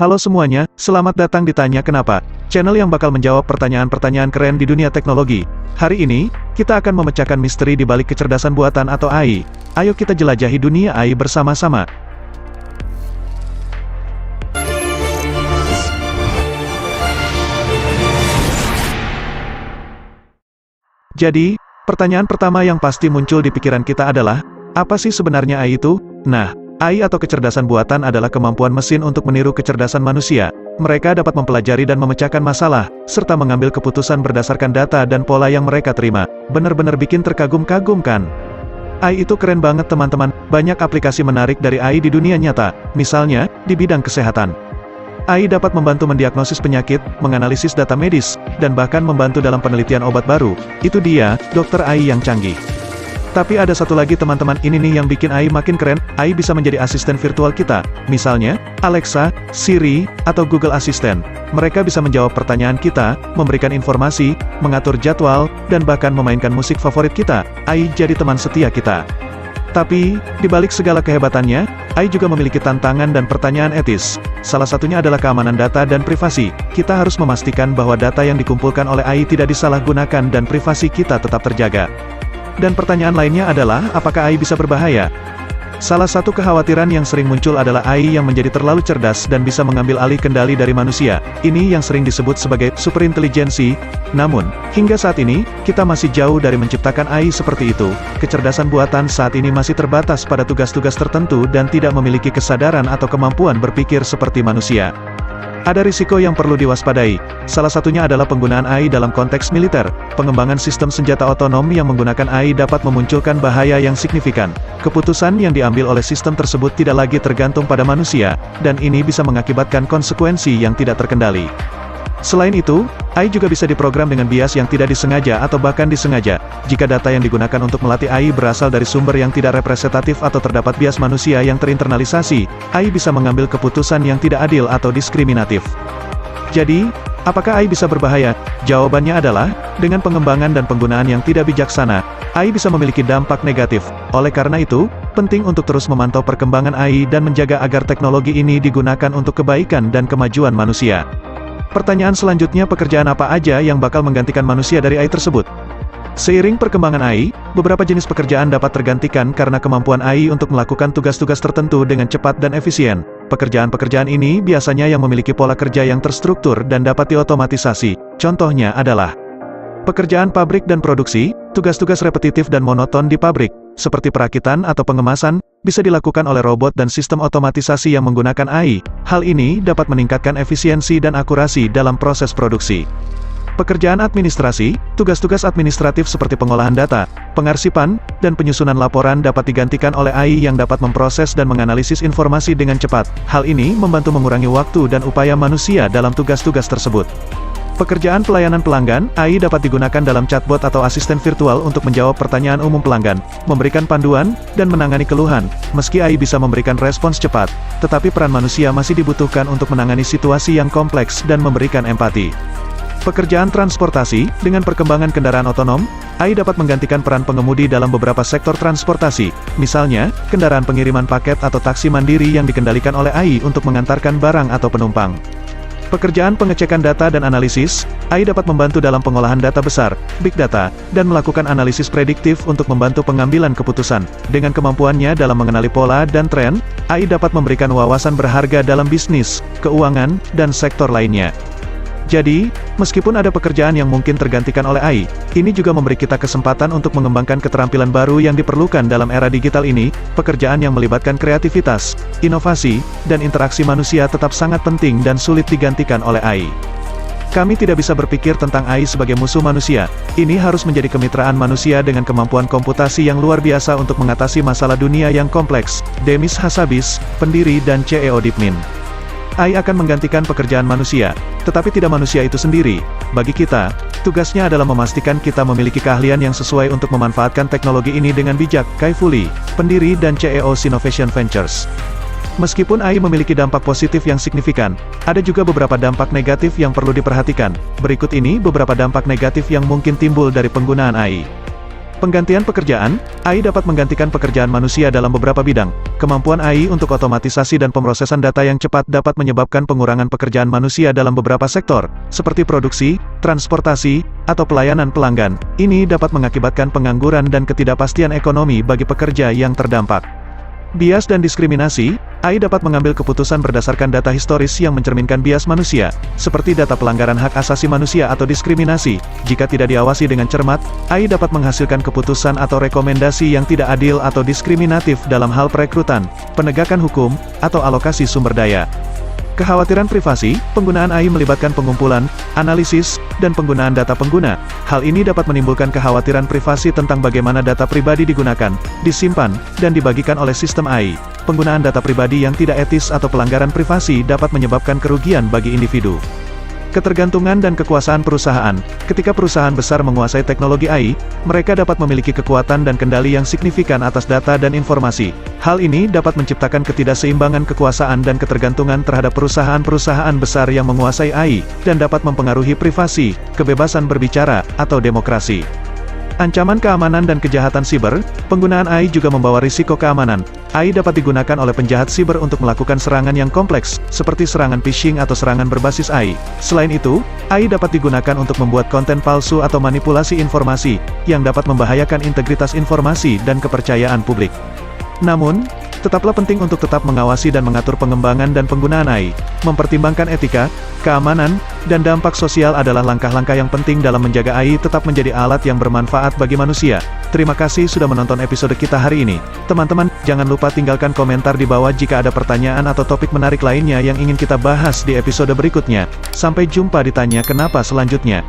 Halo semuanya, selamat datang di Tanya Kenapa, channel yang bakal menjawab pertanyaan-pertanyaan keren di dunia teknologi. Hari ini, kita akan memecahkan misteri di balik kecerdasan buatan atau AI. Ayo kita jelajahi dunia AI bersama-sama. Jadi, pertanyaan pertama yang pasti muncul di pikiran kita adalah, apa sih sebenarnya AI itu? Nah, AI atau kecerdasan buatan adalah kemampuan mesin untuk meniru kecerdasan manusia. Mereka dapat mempelajari dan memecahkan masalah, serta mengambil keputusan berdasarkan data dan pola yang mereka terima. Benar-benar bikin terkagum-kagum kan? AI itu keren banget teman-teman, banyak aplikasi menarik dari AI di dunia nyata, misalnya, di bidang kesehatan. AI dapat membantu mendiagnosis penyakit, menganalisis data medis, dan bahkan membantu dalam penelitian obat baru. Itu dia, dokter AI yang canggih. Tapi ada satu lagi teman-teman, ini nih yang bikin AI makin keren. AI bisa menjadi asisten virtual kita, misalnya, Alexa, Siri, atau Google Assistant. Mereka bisa menjawab pertanyaan kita, memberikan informasi, mengatur jadwal, dan bahkan memainkan musik favorit kita. AI jadi teman setia kita. Tapi, di balik segala kehebatannya, AI juga memiliki tantangan dan pertanyaan etis. Salah satunya adalah keamanan data dan privasi. Kita harus memastikan bahwa data yang dikumpulkan oleh AI tidak disalahgunakan dan privasi kita tetap terjaga. Dan pertanyaan lainnya adalah, apakah AI bisa berbahaya? Salah satu kekhawatiran yang sering muncul adalah AI yang menjadi terlalu cerdas dan bisa mengambil alih kendali dari manusia. Ini yang sering disebut sebagai superintelijensi. Namun, hingga saat ini, kita masih jauh dari menciptakan AI seperti itu. Kecerdasan buatan saat ini masih terbatas pada tugas-tugas tertentu dan tidak memiliki kesadaran atau kemampuan berpikir seperti manusia. Ada risiko yang perlu diwaspadai. Salah satunya adalah penggunaan AI dalam konteks militer. Pengembangan sistem senjata otonom yang menggunakan AI dapat memunculkan bahaya yang signifikan. Keputusan yang diambil oleh sistem tersebut tidak lagi tergantung pada manusia, dan ini bisa mengakibatkan konsekuensi yang tidak terkendali. Selain itu, AI juga bisa diprogram dengan bias yang tidak disengaja atau bahkan disengaja. Jika data yang digunakan untuk melatih AI berasal dari sumber yang tidak representatif atau terdapat bias manusia yang terinternalisasi, AI bisa mengambil keputusan yang tidak adil atau diskriminatif. Jadi, apakah AI bisa berbahaya? Jawabannya adalah, dengan pengembangan dan penggunaan yang tidak bijaksana, AI bisa memiliki dampak negatif. Oleh karena itu, penting untuk terus memantau perkembangan AI dan menjaga agar teknologi ini digunakan untuk kebaikan dan kemajuan manusia. Pertanyaan selanjutnya, pekerjaan apa aja yang bakal menggantikan manusia dari AI tersebut? Seiring perkembangan AI, beberapa jenis pekerjaan dapat tergantikan karena kemampuan AI untuk melakukan tugas-tugas tertentu dengan cepat dan efisien. Pekerjaan-pekerjaan ini biasanya yang memiliki pola kerja yang terstruktur dan dapat diotomatisasi. Contohnya adalah pekerjaan pabrik dan produksi. Tugas-tugas repetitif dan monoton di pabrik, seperti perakitan atau pengemasan, bisa dilakukan oleh robot dan sistem otomatisasi yang menggunakan AI. Hal ini dapat meningkatkan efisiensi dan akurasi dalam proses produksi. Pekerjaan administrasi, tugas-tugas administratif seperti pengolahan data, pengarsipan, dan penyusunan laporan dapat digantikan oleh AI yang dapat memproses dan menganalisis informasi dengan cepat. Hal ini membantu mengurangi waktu dan upaya manusia dalam tugas-tugas tersebut. Pekerjaan pelayanan pelanggan, AI dapat digunakan dalam chatbot atau asisten virtual untuk menjawab pertanyaan umum pelanggan, memberikan panduan, dan menangani keluhan. Meski AI bisa memberikan respons cepat, tetapi peran manusia masih dibutuhkan untuk menangani situasi yang kompleks dan memberikan empati. Pekerjaan transportasi, dengan perkembangan kendaraan otonom, AI dapat menggantikan peran pengemudi dalam beberapa sektor transportasi, misalnya, kendaraan pengiriman paket atau taksi mandiri yang dikendalikan oleh AI untuk mengantarkan barang atau penumpang. Pekerjaan pengecekan data dan analisis, AI dapat membantu dalam pengolahan data besar, big data, dan melakukan analisis prediktif untuk membantu pengambilan keputusan. Dengan kemampuannya dalam mengenali pola dan tren, AI dapat memberikan wawasan berharga dalam bisnis, keuangan, dan sektor lainnya. Jadi, meskipun ada pekerjaan yang mungkin tergantikan oleh AI, ini juga memberi kita kesempatan untuk mengembangkan keterampilan baru yang diperlukan dalam era digital ini. Pekerjaan yang melibatkan kreativitas, inovasi, dan interaksi manusia tetap sangat penting dan sulit digantikan oleh AI. Kami tidak bisa berpikir tentang AI sebagai musuh manusia. Ini harus menjadi kemitraan manusia dengan kemampuan komputasi yang luar biasa untuk mengatasi masalah dunia yang kompleks. Demis Hassabis, pendiri dan CEO DeepMind. AI akan menggantikan pekerjaan manusia, tetapi tidak manusia itu sendiri. Bagi kita, tugasnya adalah memastikan kita memiliki keahlian yang sesuai untuk memanfaatkan teknologi ini dengan bijak. Kai Fu Lee, pendiri dan CEO Sinovation Ventures. Meskipun AI memiliki dampak positif yang signifikan, ada juga beberapa dampak negatif yang perlu diperhatikan. Berikut ini beberapa dampak negatif yang mungkin timbul dari penggunaan AI. Penggantian pekerjaan, AI dapat menggantikan pekerjaan manusia dalam beberapa bidang. Kemampuan AI untuk otomatisasi dan pemrosesan data yang cepat dapat menyebabkan pengurangan pekerjaan manusia dalam beberapa sektor, seperti produksi, transportasi, atau pelayanan pelanggan. Ini dapat mengakibatkan pengangguran dan ketidakpastian ekonomi bagi pekerja yang terdampak. Bias dan diskriminasi, AI dapat mengambil keputusan berdasarkan data historis yang mencerminkan bias manusia, seperti data pelanggaran hak asasi manusia atau diskriminasi. Jika tidak diawasi dengan cermat, AI dapat menghasilkan keputusan atau rekomendasi yang tidak adil atau diskriminatif dalam hal perekrutan, penegakan hukum, atau alokasi sumber daya. Kekhawatiran privasi, penggunaan AI melibatkan pengumpulan, analisis, dan penggunaan data pengguna. Hal ini dapat menimbulkan kekhawatiran privasi tentang bagaimana data pribadi digunakan, disimpan, dan dibagikan oleh sistem AI. Penggunaan data pribadi yang tidak etis atau pelanggaran privasi dapat menyebabkan kerugian bagi individu. Ketergantungan dan kekuasaan perusahaan. Ketika perusahaan besar menguasai teknologi AI, mereka dapat memiliki kekuatan dan kendali yang signifikan atas data dan informasi. Hal ini dapat menciptakan ketidakseimbangan kekuasaan dan ketergantungan terhadap perusahaan-perusahaan besar yang menguasai AI, dan dapat mempengaruhi privasi, kebebasan berbicara, atau demokrasi. Ancaman keamanan dan kejahatan siber, penggunaan AI juga membawa risiko keamanan. AI dapat digunakan oleh penjahat siber untuk melakukan serangan yang kompleks, seperti serangan phishing atau serangan berbasis AI. Selain itu, AI dapat digunakan untuk membuat konten palsu atau manipulasi informasi, yang dapat membahayakan integritas informasi dan kepercayaan publik. Namun, tetaplah penting untuk tetap mengawasi dan mengatur pengembangan dan penggunaan AI. Mempertimbangkan etika, keamanan, dan dampak sosial adalah langkah-langkah yang penting dalam menjaga AI tetap menjadi alat yang bermanfaat bagi manusia. Terima kasih sudah menonton episode kita hari ini. Teman-teman, jangan lupa tinggalkan komentar di bawah jika ada pertanyaan atau topik menarik lainnya yang ingin kita bahas di episode berikutnya. Sampai jumpa di Tanya Kenapa selanjutnya.